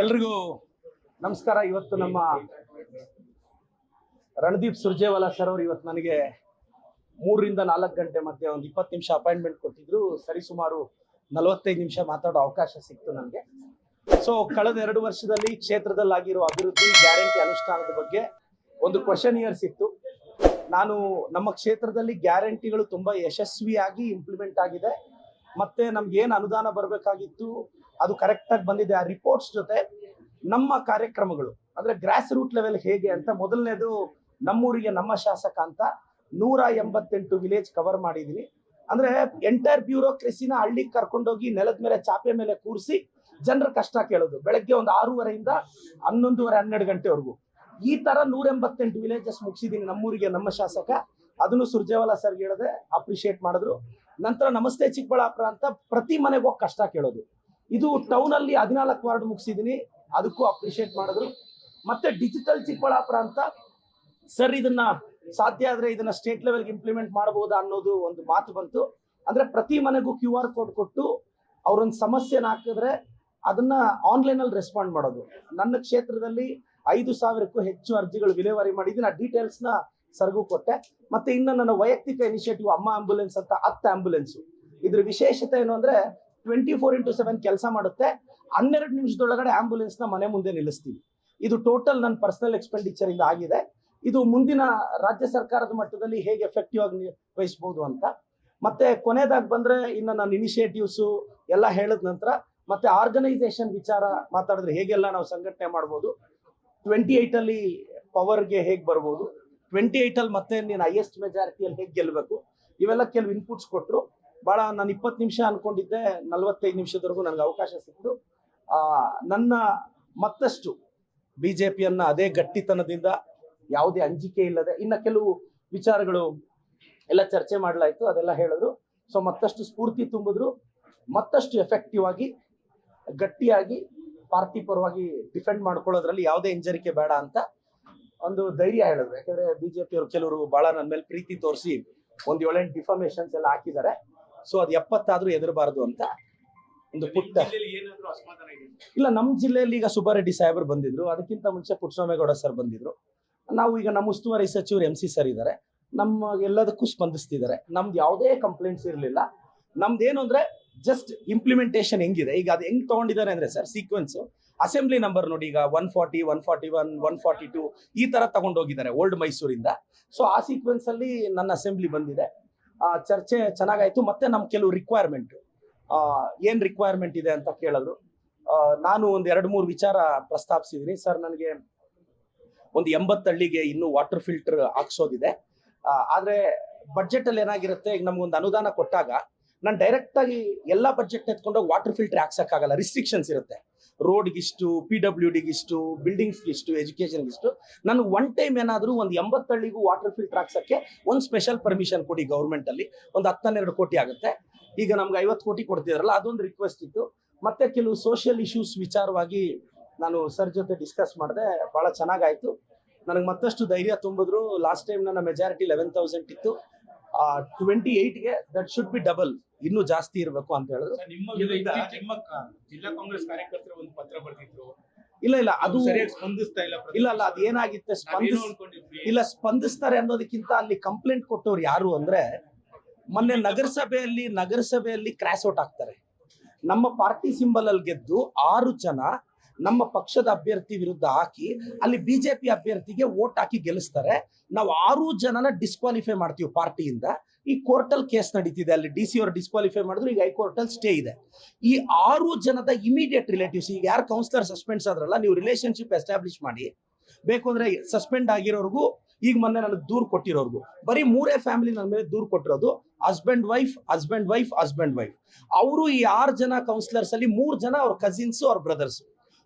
ಎಲ್ರಿಗೂ ನಮಸ್ಕಾರ. ಇವತ್ತು ನಮ್ಮ ರಣದೀಪ್ ಸುರ್ಜೇವಾಲಾ ಸರ್ ಅವರು ಇವತ್ತು ನನಗೆ 3 ರಿಂದ 4 ಗಂಟೆ ಮಧ್ಯೆ ಒಂದು 20 ನಿಮಿಷ ಅಪಾಯಿಂಟ್ಮೆಂಟ್ ಕೊಟ್ಟಿದ್ರು. ಸರಿಸುಮಾರು 45 ನಿಮಿಷ ಮಾತಾಡೋ ಅವಕಾಶ ಸಿಕ್ತು ನನಗೆ. ಸೊ ಕಳೆದ 2 ವರ್ಷದಲ್ಲಿ ಕ್ಷೇತ್ರದಲ್ಲಿ ಆಗಿರೋ ಅಭಿವೃದ್ಧಿ ಗ್ಯಾರಂಟಿ ಅನುಷ್ಠಾನದ ಬಗ್ಗೆ ಒಂದು ಕ್ವೆಶ್ಚನ್ ಇಯರ್ಸ್ ಇತ್ತು. ನಾನು ನಮ್ಮ ಕ್ಷೇತ್ರದಲ್ಲಿ ಗ್ಯಾರಂಟಿಗಳು ತುಂಬಾ ಯಶಸ್ವಿಯಾಗಿ ಇಂಪ್ಲಿಮೆಂಟ್ ಆಗಿದೆ, ಮತ್ತೆ ನಮ್ಗೆ ಏನು ಅನುದಾನ ಬರಬೇಕಾಗಿತ್ತು ಅದು ಕರೆಕ್ಟ್ ಆಗಿ ಬಂದಿದೆ. ಆ ರಿಪೋರ್ಟ್ಸ್ ಜೊತೆ ನಮ್ಮ ಕಾರ್ಯಕ್ರಮಗಳು ಅಂದ್ರೆ ಗ್ರಾಸ್ ರೂಟ್ ಲೆವೆಲ್ ಹೇಗೆ ಅಂತ, ಮೊದಲನೇದು ನಮ್ಮೂರಿಗೆ ನಮ್ಮ ಶಾಸಕ ಅಂತ 188 ವಿಲೇಜ್ ಕವರ್ ಮಾಡಿದೀನಿ. ಅಂದ್ರೆ ಎಂಟೈರ್ ಬ್ಯೂರೋಕ್ರೆಸಿನ ಹಳ್ಳಿಗೆ ಕರ್ಕೊಂಡೋಗಿ ನೆಲದ ಮೇಲೆ ಚಾಪೆ ಮೇಲೆ ಕೂರಿಸಿ ಜನರ ಕಷ್ಟ ಕೇಳೋದು. ಬೆಳಗ್ಗೆ ಒಂದು 6:30 11:30 12 ಗಂಟೆವರೆಗೂ ಈ ತರ 188 ವಿಲೇಜಸ್ ಮುಗಿಸಿದೀನಿ ನಮ್ಮೂರಿಗೆ ನಮ್ಮ ಶಾಸಕ. ಅದನ್ನು ಸುರ್ಜೇವಾಲಾ ಸರ್ ಹೇಳಿದೆ, ಅಪ್ರಿಶಿಯೇಟ್ ಮಾಡಿದ್ರು. ನಂತರ ನಮಸ್ತೆ ಚಿಕ್ಕಬಳ್ಳಾಪುರ ಅಂತ ಪ್ರತಿ ಮನೆಗೆ ಹೋಗಿ ಕಷ್ಟ ಕೇಳೋದು. ಇದು ಟೌನ್ ಅಲ್ಲಿ 14 ವಾರ್ಡ್ ಮುಗಿಸಿದೀನಿ, ಅದಕ್ಕೂ ಅಪ್ರಿಶಿಯೇಟ್ ಮಾಡಿದ್ರು. ಮತ್ತೆ ಡಿಜಿಟಲ್ ಚಿಕ್ಕಬಳ್ಳಾಪುರ ಅಂತ ಸರ್ ಇದನ್ನ ಸಾಧ್ಯ ಆದ್ರೆ ಇದನ್ನ ಸ್ಟೇಟ್ ಲೆವೆಲ್ಗೆ ಇಂಪ್ಲಿಮೆಂಟ್ ಮಾಡಬಹುದಾ ಅನ್ನೋದು ಒಂದು ಮಾತು ಬಂತು. ಅಂದ್ರೆ ಪ್ರತಿ ಮನೆಗೂ QR ಕೋಡ್ ಕೊಟ್ಟು ಅವ್ರೊಂದು ಸಮಸ್ಯೆನ ಹಾಕಿದ್ರೆ ಅದನ್ನ ಆನ್ಲೈನ್ ಅಲ್ಲಿ ರೆಸ್ಪಾಂಡ್ ಮಾಡೋದು. ನನ್ನ ಕ್ಷೇತ್ರದಲ್ಲಿ 5,000ಕ್ಕೂ ಹೆಚ್ಚು ಅರ್ಜಿಗಳು ವಿಲೇವಾರಿ ಮಾಡಿದ್ದೀನಿ. ಆ ಡೀಟೇಲ್ಸ್ ನ ಸರ್ಗೂ ಕೊಟ್ಟೆ. ಮತ್ತೆ ಇನ್ನು ನನ್ನ ವೈಯಕ್ತಿಕ ಇನಿಷಿಯೇಟಿವ್ ಅಮ್ಮ ಆಂಬುಲೆನ್ಸ್ ಅಂತ 10 ಆಂಬುಲೆನ್ಸ್. ಇದ್ರ ವಿಶೇಷತೆ ಏನು ಅಂದ್ರೆ 24x7 ಕೆಲಸ ಮಾಡುತ್ತೆ. 12 ನಿಮಿಷದೊಳಗಡೆ ಆಂಬುಲೆನ್ಸ್ ನ ಮನೆ ಮುಂದೆ ನಿಲ್ಲಿಸ್ತೀವಿ. ಇದು ಟೋಟಲ್ ನನ್ನ ಪರ್ಸನಲ್ ಎಕ್ಸ್ಪೆಂಡಿಚರ್ ಇಂದ ಆಗಿದೆ. ಇದು ಮುಂದಿನ ರಾಜ್ಯ ಸರ್ಕಾರದ ಮಟ್ಟದಲ್ಲಿ ಹೇಗೆ ಎಫೆಕ್ಟಿವ್ ಆಗಿ ನಿರ್ವಹಿಸಬಹುದು ಅಂತ. ಮತ್ತೆ ಕೊನೆಯದಾಗಿ ಬಂದ್ರೆ ಇನ್ನು ನನ್ನ ಇನಿಷಿಯೇಟಿವ್ಸ್ ಎಲ್ಲ ಹೇಳಿದ ನಂತರ ಮತ್ತೆ ಆರ್ಗನೈಸೇಷನ್ ವಿಚಾರ ಮಾತಾಡಿದ್ರೆ ಹೇಗೆಲ್ಲ ನಾವು ಸಂಘಟನೆ ಮಾಡ್ಬೋದು, 28 ಅಲ್ಲಿ ಪವರ್ಗೆ ಹೇಗೆ ಬರ್ಬೋದು, 28 ಅಲ್ಲಿ ಮತ್ತೆ ನೀನು ಹೈಯೆಸ್ಟ್ ಮೆಜಾರಿಟಿಯಲ್ಲಿ ಹೇಗೆ ಗೆಲ್ಲಬೇಕು, ಇವೆಲ್ಲ ಕೆಲವು ಇನ್ಪುಟ್ಸ್ ಕೊಟ್ಟರು. ಭಾಳ ನಾನು 20 ನಿಮಿಷ ಅನ್ಕೊಂಡಿದ್ದೆ, 45 ನಿಮಿಷದವರೆಗೂ ನನಗೆ ಅವಕಾಶ ಸಿಕ್ತು. ನನ್ನ ಮತ್ತಷ್ಟು ಬಿಜೆಪಿಯನ್ನ ಅದೇ ಗಟ್ಟಿತನದಿಂದ ಯಾವುದೇ ಅಂಜಿಕೆ ಇಲ್ಲದೆ ಇನ್ನು ಕೆಲವು ವಿಚಾರಗಳು ಎಲ್ಲ ಚರ್ಚೆ ಮಾಡಲಾಯಿತು, ಅದೆಲ್ಲ ಹೇಳಿದ್ರು. ಸೊ ಮತ್ತಷ್ಟು ಸ್ಫೂರ್ತಿ ತುಂಬಿದ್ರು, ಮತ್ತಷ್ಟು ಎಫೆಕ್ಟಿವ್ ಆಗಿ ಗಟ್ಟಿಯಾಗಿ ಪಾರ್ಟಿ ಪರವಾಗಿ ಡಿಫೆಂಡ್ ಮಾಡ್ಕೊಳ್ಳೋದ್ರಲ್ಲಿ ಯಾವುದೇ ಹಿಂಜರಿಕೆ ಬೇಡ ಅಂತ ಒಂದು ಧೈರ್ಯ ಹೇಳಿದ್ರು. ಯಾಕಂದ್ರೆ ಬಿಜೆಪಿ ಅವರು ಕೆಲವರು ಬಹಳ ನನ್ನ ಮೇಲೆ ಪ್ರೀತಿ ತೋರಿಸಿ ಒಂದು 7-8 ಡಿಫಾಮೇಶನ್ಸ್ ಎಲ್ಲ ಹಾಕಿದ್ದಾರೆ. ಸೊ ಅದು 70 ಆದ್ರೂ ಎದುರಬಾರದು ಅಂತ ಒಂದು ಪುಟ್ಟ. ಇಲ್ಲ, ನಮ್ಮ ಜಿಲ್ಲೆಯಲ್ಲಿ ಈಗ ಸುಬ್ಬಾರೆಡ್ಡಿ ಸಾಹೇಬರು ಬಂದಿದ್ರು, ಅದಕ್ಕಿಂತ ಮುಂಚೆ ಪುಟ್ಟಸ್ವಾಮೇಗೌಡ ಸರ್ ಬಂದಿದ್ರು. ನಾವು ಈಗ ನಮ್ಮ ಉಸ್ತುವಾರಿ ಸಚಿವರು MC ಸರ್ ಇದ್ದಾರೆ, ನಮ್ಮ ಎಲ್ಲದಕ್ಕೂ ಸ್ಪಂದಿಸ್ತಿದ್ದಾರೆ. ನಮ್ದು ಯಾವುದೇ ಕಂಪ್ಲೇಂಟ್ಸ್ ಇರಲಿಲ್ಲ. ನಮ್ದೇನು ಅಂದ್ರೆ ಜಸ್ಟ್ ಇಂಪ್ಲಿಮೆಂಟೇಷನ್ ಹೆಂಗಿದೆ, ಈಗ ಅದು ಹೆಂಗ್ ತಗೊಂಡಿದ್ದಾರೆ ಅಂದ್ರೆ ಸರ್ ಸೀಕ್ವೆನ್ಸ್ ಅಸೆಂಬ್ಲಿ ನಂಬರ್ ನೋಡಿ, ಈಗ 140, 141, 142 ಈ ತರ ತಗೊಂಡೋಗಿದ್ದಾರೆ ಓಲ್ಡ್ ಮೈಸೂರಿಂದ. ಸೊ ಆ ಸೀಕ್ವೆನ್ಸ್ ಅಲ್ಲಿ ನನ್ನ ಅಸೆಂಬ್ಲಿ ಬಂದಿದೆ. ಚರ್ಚೆ ಚೆನ್ನಾಗಾಯ್ತು. ಮತ್ತೆ ನಮ್ ಕೆಲವು ರಿಕ್ವೈರ್ಮೆಂಟ್ ಏನ್ ರಿಕ್ವೈರ್ಮೆಂಟ್ ಇದೆ ಅಂತ ಕೇಳಿದ್ರು. ನಾನು ಒಂದು 2-3 ವಿಚಾರ ಪ್ರಸ್ತಾಪಿಸಿದೀನಿ. ಸರ್ ನನಗೆ ಒಂದು 80 ಹಳ್ಳಿಗೆ ಇನ್ನೂ ವಾಟರ್ ಫಿಲ್ಟರ್ ಹಾಕ್ಸೋದಿದೆ. ಆದ್ರೆ ಬಜೆಟ್ ಅಲ್ಲಿ ಏನಾಗಿರುತ್ತೆ, ಈಗ ನಮ್ಗೊಂದು ಅನುದಾನ ಕೊಟ್ಟಾಗ ನಾನು ಡೈರೆಕ್ಟ್ ಆಗಿ ಎಲ್ಲಾ ಬಜೆಟ್ ಎತ್ಕೊಂಡೋಗಿ ವಾಟರ್ ಫಿಲ್ಟರ್ ಹಾಕ್ಸಕ್ಕಾಗಲ್ಲ. ರಿಸ್ಟ್ರಿಕ್ಷನ್ಸ್ ಇರುತ್ತೆ. ರೋಡ್ಗಿಷ್ಟು, PWDಗಿಷ್ಟು, ಬಿಲ್ಡಿಂಗ್ಸ್ಗಿಷ್ಟು, ಎಜುಕೇಶನ್ಗಿಷ್ಟು. ನಾನು ಒನ್ ಟೈಮ್ ಏನಾದರೂ ಒಂದು 80 ಹಳ್ಳಿಗೂ ವಾಟರ್ ಫಿಲ್ಟರ್ ಹಾಕ್ಸಕ್ಕೆ ಒಂದು ಸ್ಪೆಷಲ್ ಪರ್ಮಿಷನ್ ಕೊಡಿ ಗೌರ್ಮೆಂಟ್ ಅಲ್ಲಿ. ಒಂದು 10-12 ಕೋಟಿ ಆಗುತ್ತೆ. ಈಗ ನಮ್ಗೆ 50 ಕೋಟಿ ಕೊಡ್ತಿದಾರಲ್ಲ, ಅದೊಂದು ರಿಕ್ವೆಸ್ಟ್ ಇತ್ತು. ಮತ್ತೆ ಕೆಲವು ಸೋಷಿಯಲ್ ಇಶ್ಯೂಸ್ ವಿಚಾರವಾಗಿ ನಾನು ಸರ್ ಜೊತೆ ಡಿಸ್ಕಸ್ ಮಾಡಿದೆ, ಬಹಳ ಚೆನ್ನಾಗಾಯ್ತು. ನನಗೆ ಮತ್ತಷ್ಟು ಧೈರ್ಯ ತುಂಬಿದ್ರು. ಲಾಸ್ಟ್ ಟೈಮ್ ನನ್ನ ಮೆಜಾರಿಟಿ 11,000 ಇತ್ತು, 28ಗೆ ದಟ್ ಶುಡ್ ಬಿ ಡಬಲ್, ಇನ್ನೂ ಜಾಸ್ತಿ ಇರಬೇಕು ಅಂತ ಹೇಳಿದ್ರು. ಜಿಲ್ಲಾ ಕಾಂಗ್ರೆಸ್ ಕಾರ್ಯಕರ್ತರು ಒಂದು ಪತ್ರ ಬರೆದಿದ್ರು. ಇಲ್ಲ ಅದು ಸ್ಪಂದಿಸ್ತಾ ಇಲ್ಲ. ಇಲ್ಲ ಅದು ಏನಾಗಿತ್ತೆ, ಇಲ್ಲ ಸ್ಪಂದಿಸ್ತಾರೆ ಅನ್ನೋದಕ್ಕಿಂತ ಅಲ್ಲಿ ಕಂಪ್ಲೇಂಟ್ ಕೊಟ್ಟವ್ರು ಯಾರು ಅಂದ್ರೆ, ಮೊನ್ನೆ ನಗರಸಭೆಯಲ್ಲಿ ಕ್ರಾಶ್ ಔಟ್ ಆಗ್ತಾರೆ. ನಮ್ಮ ಪಾರ್ಟಿ ಸಿಂಬಲ್ ಅಲ್ಲಿ ಗೆದ್ದು 6 ಜನ ನಮ್ಮ ಪಕ್ಷದ ಅಭ್ಯರ್ಥಿ ವಿರುದ್ಧ ಹಾಕಿ ಅಲ್ಲಿ ಬಿಜೆಪಿ ಅಭ್ಯರ್ಥಿಗೆ ವೋಟ್ ಹಾಕಿ ಗೆಲ್ಲಿಸ್ತಾರೆ. ನಾವು 6 ಜನನ ಡಿಸ್ಕ್ವಾಲಿಫೈ ಮಾಡ್ತೀವಿ ಪಾರ್ಟಿಯಿಂದ. ಈ ಕೋರ್ಟಲ್ ಕೇಸ್ ನಡೀತಿದೆ, ಅಲ್ಲಿ DC ಅವರು ಡಿಸ್ಕ್ವಾಲಿಫೈ ಮಾಡಿದ್ರು, ಈಗ ಹೈಕೋರ್ಟಲ್ ಸ್ಟೇ ಇದೆ. ಈ 6 ಜನದ ಇಮಿಡಿಯೇಟ್ ರಿಲೇಟಿವ್ಸ್, ಈಗ ಯಾರು ಕೌನ್ಸಿಲರ್ ಸಸ್ಪೆಂಡ್ಸ್ ಆದ್ರಲ್ಲ, ನೀವು ರಿಲೇಶನ್ಶಿಪ್ ಎಸ್ಟಾಬ್ಲಿಷ್ ಮಾಡಿ. ಬೇಕು ಅಂದ್ರೆ ಸಸ್ಪೆಂಡ್ ಆಗಿರೋರ್ಗು, ಈಗ ಮೊನ್ನೆ ನನಗೆ ದೂರು ಕೊಟ್ಟಿರೋರ್ಗು, ಬರೀ 3 ಫ್ಯಾಮಿಲಿ ನನ್ನ ಮೇಲೆ ದೂರು ಕೊಟ್ಟಿರೋದು, ಹಸ್ಬೆಂಡ್ ವೈಫ್. ಅವರು ಈ 6 ಜನ ಕೌನ್ಸಿಲರ್ಸ್ ಅಲ್ಲಿ 3 ಜನ ಅವ್ರ ಕಸಿನ್ಸ್, ಅವ್ರ ಬ್ರದರ್ಸ್.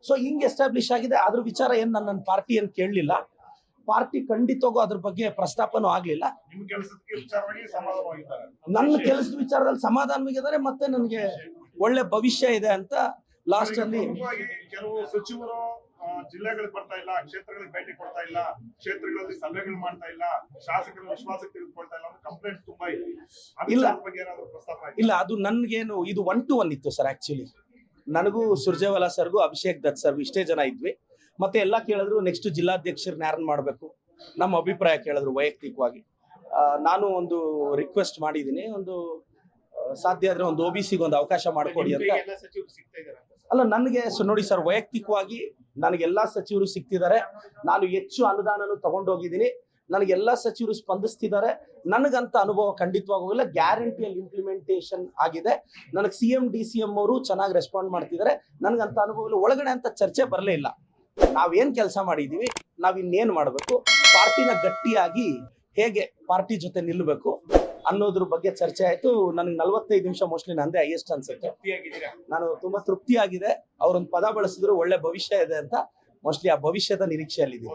ಸೊ ಹಿಂಗೆ ಎಸ್ಟಾಬ್ಲಿಷ್ ಆಗಿದೆ. ಅದ್ರ ವಿಚಾರ ಏನ್ ನನ್ನ ಪಾರ್ಟಿ ಏನ್ ಕೇಳಲಿಲ್ಲ. ಪಾರ್ಟಿ ಖಂಡಿತವಾಗೂ ಅದ್ರ ಬಗ್ಗೆ ಪ್ರಸ್ತಾಪನೂ ಆಗ್ಲಿಲ್ಲ. ನನ್ನ ಕೆಲಸದ ವಿಚಾರದಲ್ಲಿ ಸಮಾಧಾನವಾಗಿದ್ದಾರೆ. ಮತ್ತೆ ನನಗೆ ಒಳ್ಳೆ ಭವಿಷ್ಯ ಇದೆ ಅಂತ ಲಾಸ್ಟ್ ಅಲ್ಲಿ ಕೆಲವು ಸಚಿವರು ಜಿಲ್ಲೆಗಳಿಗೆ ಬರ್ತಾ ಇಲ್ಲ, ಕ್ಷೇತ್ರಗಳಿಗೆ ಭೇಟಿ ಕೊಡ್ತಾ ಇಲ್ಲ, ಕ್ಷೇತ್ರಗಳಲ್ಲಿ ಸಭೆಗಳು ಮಾಡ್ತಾ ಇಲ್ಲ, ಶಾಸಕರ ವಿಶ್ವಾಸಕ್ಕೆ ತೆಗೆದುಕೊಳ್ತಾ ಇಲ್ಲ, ಕಂಪ್ಲೇಂಟ್ ತುಂಬಾ ಇದೆ. ಇಲ್ಲ, ಅದು ನನ್ಗೇನು ಇದು 1-to-1 ಇತ್ತು ಸರ್. ಆಕ್ಚುಲಿ ನನಗೂ ಸುರ್ಜೇವಾಲಾ ಸರ್ಗೂ ಅಭಿಷೇಕ್ ದತ್ ಸರ್ಗೂ ಇಷ್ಟೇ ಜನ ಇದ್ವಿ. ಮತ್ತೆ ಎಲ್ಲ ಕೇಳಿದ್ರು ನೆಕ್ಸ್ಟ್ ಜಿಲ್ಲಾಧ್ಯಕ್ಷರನ್ನ ಯಾರನ್ನ ಮಾಡಬೇಕು, ನಮ್ಮ ಅಭಿಪ್ರಾಯ ಕೇಳಿದ್ರು ವೈಯಕ್ತಿಕವಾಗಿ. ನಾನು ಒಂದು ರಿಕ್ವೆಸ್ಟ್ ಮಾಡಿದ್ದೀನಿ, ಒಂದು ಸಾಧ್ಯ ಆದ್ರೆ ಒಂದು OBCಗೆ ಒಂದು ಅವಕಾಶ ಮಾಡಿಕೊಡಿ ಅಂತ. ಅಲ್ಲ, ನನಗೆ ನೋಡಿ ಸರ್, ವೈಯಕ್ತಿಕವಾಗಿ ನನಗೆಲ್ಲಾ ಸಚಿವರು ಸಿಗ್ತಿದ್ದಾರೆ. ನಾನು ಹೆಚ್ಚು ಅನುದಾನನೂ ತಗೊಂಡೋಗಿದ್ದೀನಿ. ನನಗೆಲ್ಲಾ ಸಚಿವರು ಸ್ಪಂದಿಸ್ತಿದ್ದಾರೆ. ನನಗಂತ ಅನುಭವ ಖಂಡಿತವಾಗೋಲ್ಲ. ಗ್ಯಾರಂಟಿಯಲ್ಲಿ ಇಂಪ್ಲಿಮೆಂಟೇಷನ್ ಆಗಿದೆ. ನನಗೆ CM DCM ಅವರು ಚೆನ್ನಾಗಿ ರೆಸ್ಪಾಂಡ್ ಮಾಡ್ತಿದ್ದಾರೆ. ನನಗಂತ ಅನುಭವ ಇಲ್ಲ. ಒಳಗಡೆ ಅಂತ ಚರ್ಚೆ ಬರಲೇ ಇಲ್ಲ. ನಾವೇನ್ ಕೆಲಸ ಮಾಡಿದೀವಿ, ನಾವ್ ಇನ್ನೇನ್ ಮಾಡಬೇಕು, ಪಾರ್ಟಿನ ಗಟ್ಟಿಯಾಗಿ ಹೇಗೆ ಪಾರ್ಟಿ ಜೊತೆ ನಿಲ್ಲಬೇಕು ಅನ್ನೋದ್ರ ಬಗ್ಗೆ ಚರ್ಚೆ ಆಯ್ತು. ನನಗೆ 45 ನಿಮಿಷ ಮೋಸ್ಟ್ಲಿ ನಂದೇ ಹೈಯೆಸ್ಟ್ ಅನ್ಸುತ್ತೆ. ನಾನು ತುಂಬಾ ತೃಪ್ತಿಯಾಗಿದೆ. ಅವರೊಂದು ಪದ ಬಳಸಿದ್ರು, ಒಳ್ಳೆ ಭವಿಷ್ಯ ಇದೆ ಅಂತ. ಮೋಸ್ಟ್ಲಿ ಆ ಭವಿಷ್ಯದ ನಿರೀಕ್ಷೆಯಲ್ಲಿದೆ.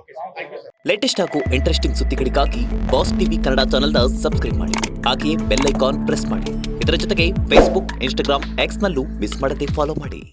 ಲೇಟೆಸ್ಟ್ ಹಾಗೂ ಇಂಟ್ರೆಸ್ಟಿಂಗ್ ಸುದ್ದಿಗಳಿಗಾಗಿ ಬಾಸ್ ಟಿವಿ ಕನ್ನಡ ಚಾನೆಲ್ನ ಸಬ್ಸ್ಕ್ರೈಬ್ ಮಾಡಿ. ಹಾಗೆಯೇ ಬೆಲ್ ಐಕಾನ್ ಪ್ರೆಸ್ ಮಾಡಿ. ಇದರ ಜೊತೆಗೆ ಫೇಸ್ಬುಕ್, ಇನ್ಸ್ಟಾಗ್ರಾಮ್, ಎಕ್ಸ್ ನಲ್ಲೂ ಮಿಸ್ ಮಾಡದೆ ಫಾಲೋ ಮಾಡಿ.